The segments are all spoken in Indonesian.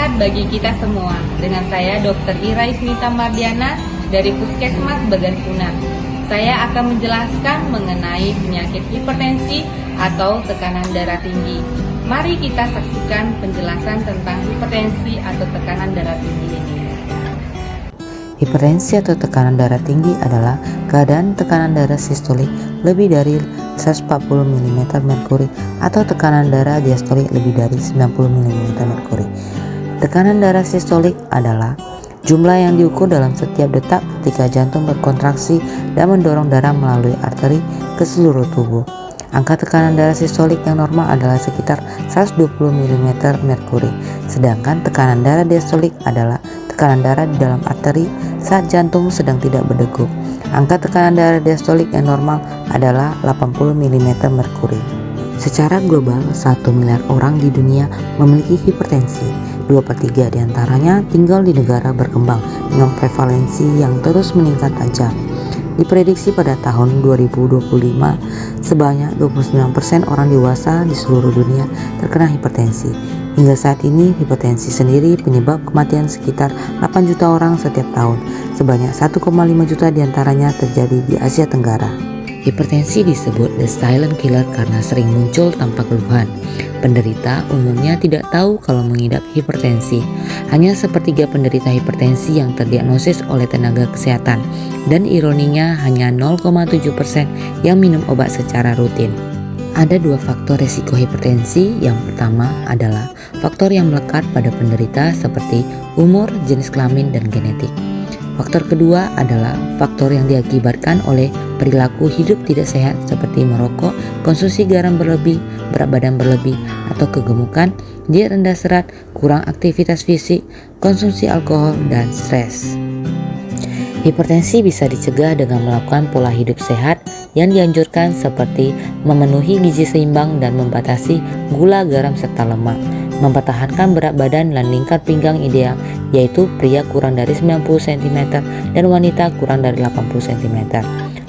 sehat bagi kita semua. Dengan saya Dr. Ira Ismita Mardiana dari Puskesmas Bagankuna. Saya akan menjelaskan mengenai penyakit hipertensi atau tekanan darah tinggi. Mari kita saksikan penjelasan tentang hipertensi atau tekanan darah tinggi ini. Hipertensi atau tekanan darah tinggi adalah keadaan tekanan darah sistolik lebih dari 140 mm merkuri atau tekanan darah diastolik lebih dari 90 mm merkuri. Tekanan darah sistolik adalah jumlah yang diukur dalam setiap detak ketika jantung berkontraksi dan mendorong darah melalui arteri ke seluruh tubuh. Angka tekanan darah sistolik yang normal adalah sekitar 120 mm merkuri, sedangkan tekanan darah diastolik adalah tekanan darah di dalam arteri saat jantung sedang tidak berdegup. Angka tekanan darah diastolik yang normal adalah 80 mm merkuri. Secara global, 1 miliar orang di dunia memiliki hipertensi. 2/3 diantaranya tinggal di negara berkembang dengan prevalensi yang terus meningkat tajam. Diprediksi pada tahun 2025, sebanyak 29% orang dewasa di seluruh dunia terkena hipertensi. Hingga saat ini, hipertensi sendiri penyebab kematian sekitar 8 juta orang setiap tahun. Sebanyak 1,5 juta diantaranya terjadi di Asia Tenggara. Hipertensi disebut the silent killer karena sering muncul tanpa keluhan. Penderita umumnya tidak tahu kalau mengidap hipertensi. Hanya sepertiga penderita hipertensi yang terdiagnosis oleh tenaga kesehatan, dan ironinya hanya 0,7% yang minum obat secara rutin. Ada 2 faktor resiko hipertensi. Yang pertama adalah faktor yang melekat pada penderita seperti umur, jenis kelamin, dan genetik. Faktor kedua adalah faktor yang diakibatkan oleh perilaku hidup tidak sehat seperti merokok, konsumsi garam berlebih, berat badan berlebih atau kegemukan, diet rendah serat, kurang aktivitas fisik, konsumsi alkohol, dan stres. Hipertensi bisa dicegah dengan melakukan pola hidup sehat yang dianjurkan seperti memenuhi gizi seimbang dan membatasi gula, garam, serta lemak. Mempertahankan berat badan dan lingkar pinggang ideal, yaitu pria kurang dari 90 cm dan wanita kurang dari 80 cm.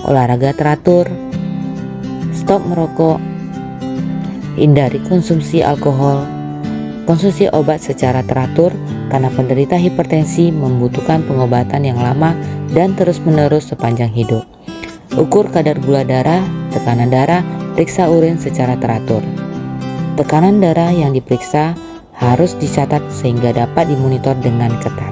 Olahraga teratur, stop merokok, hindari konsumsi alkohol, konsumsi obat secara teratur karena penderita hipertensi membutuhkan pengobatan yang lama dan terus-menerus sepanjang hidup. Ukur kadar gula darah, tekanan darah, periksa urin secara teratur. Tekanan darah yang diperiksa harus dicatat sehingga dapat dimonitor dengan ketat.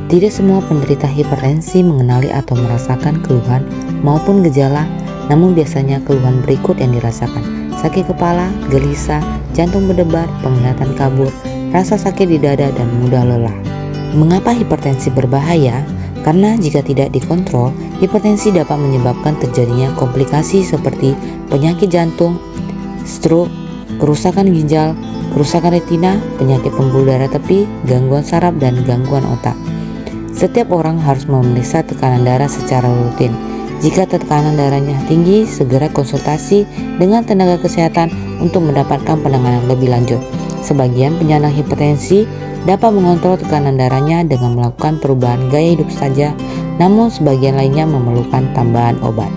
Tidak semua penderita hipertensi mengenali atau merasakan keluhan maupun gejala, namun biasanya keluhan berikut yang dirasakan: sakit kepala, gelisah, jantung berdebar, penglihatan kabur, rasa sakit di dada, dan mudah lelah. Mengapa hipertensi berbahaya? Karena jika tidak dikontrol, hipertensi dapat menyebabkan terjadinya komplikasi seperti penyakit jantung, stroke, kerusakan ginjal, kerusakan retina, penyakit pembuluh darah tepi, gangguan saraf, dan gangguan otak. Setiap orang harus memeriksa tekanan darah secara rutin. Jika tekanan darahnya tinggi, segera konsultasi dengan tenaga kesehatan untuk mendapatkan penanganan lebih lanjut. Sebagian penyandang hipertensi dapat mengontrol tekanan darahnya dengan melakukan perubahan gaya hidup saja, namun sebagian lainnya memerlukan tambahan obat.